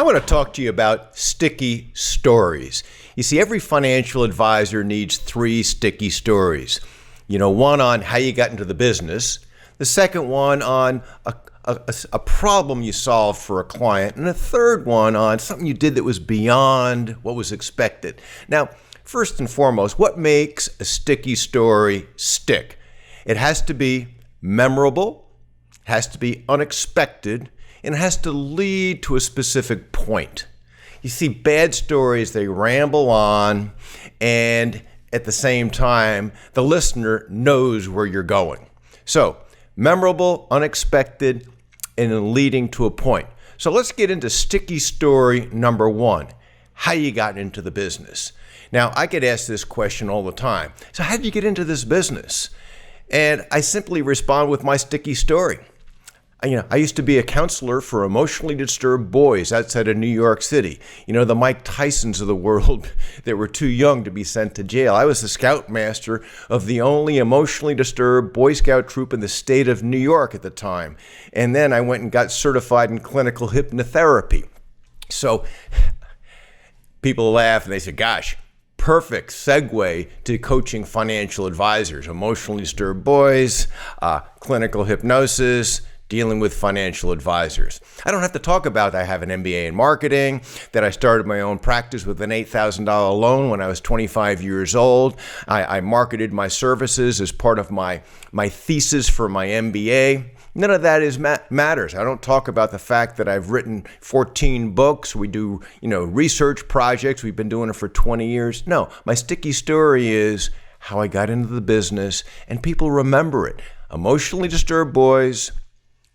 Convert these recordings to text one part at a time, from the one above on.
want to talk to you about sticky stories. You see, every financial advisor needs 3 sticky stories. One on how you got into the business, the second one on a problem you solved for a client, and a third one on something you did that was beyond what was expected. Now, first and foremost, what makes a sticky story stick? It has to be memorable, has to be unexpected, and it has to lead to a specific point. You see, bad stories, they ramble on, and at the same time, the listener knows where you're going. So, memorable, unexpected, and leading to a point. So let's get into sticky story number 1, how you got into the business. Now, I get asked this question all the time. So how did you get into this business? And I simply respond with my sticky story. I used to be a counselor for emotionally disturbed boys outside of New York City. The Mike Tysons of the world that were too young to be sent to jail. I was the scoutmaster of the only emotionally disturbed Boy Scout troop in the state of New York at the time. And then I went and got certified in clinical hypnotherapy. So people laugh and they say, gosh, perfect segue to coaching financial advisors, emotionally disturbed boys, clinical hypnosis, dealing with financial advisors. I don't have to talk about that I have an MBA in marketing, that I started my own practice with an $8,000 loan when I was 25 years old. I marketed my services as part of my thesis for my MBA. None of that matters. I don't talk about the fact that I've written 14 books. We do, research projects. We've been doing it for 20 years. No, my sticky story is how I got into the business, and people remember it. Emotionally disturbed boys,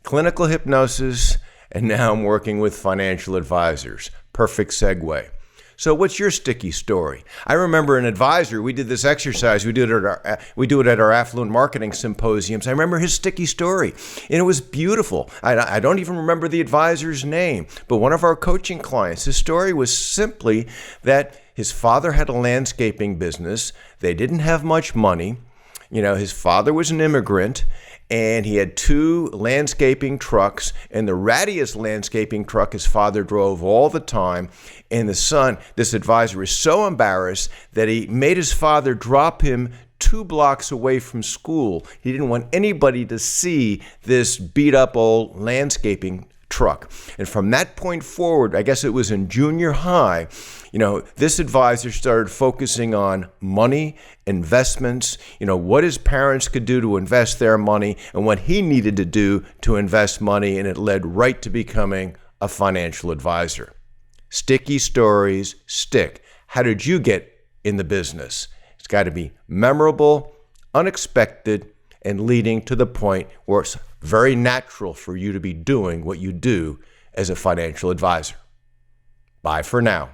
clinical hypnosis, and now I'm working with financial advisors. Perfect segue. So what's your sticky story? I remember an advisor, we did this exercise, we do it at our Affluent marketing symposiums. I remember his sticky story, and it was beautiful. I don't even remember the advisor's name, but one of our coaching clients, his story was simply that his father had a landscaping business. They didn't have much money. His father was an immigrant, and he had 2 landscaping trucks, and the rattiest landscaping truck his father drove all the time. And the son, this advisor, was so embarrassed that he made his father drop him 2 blocks away from school. He didn't want anybody to see this beat-up old landscaping truck. And from that point forward, I guess it was in junior high, this advisor started focusing on money, investments, what his parents could do to invest their money and what he needed to do to invest money. And it led right to becoming a financial advisor. Sticky stories stick. How did you get in the business? It's got to be memorable, unexpected, and leading to the point where it's very natural for you to be doing what you do as a financial advisor. Bye for now.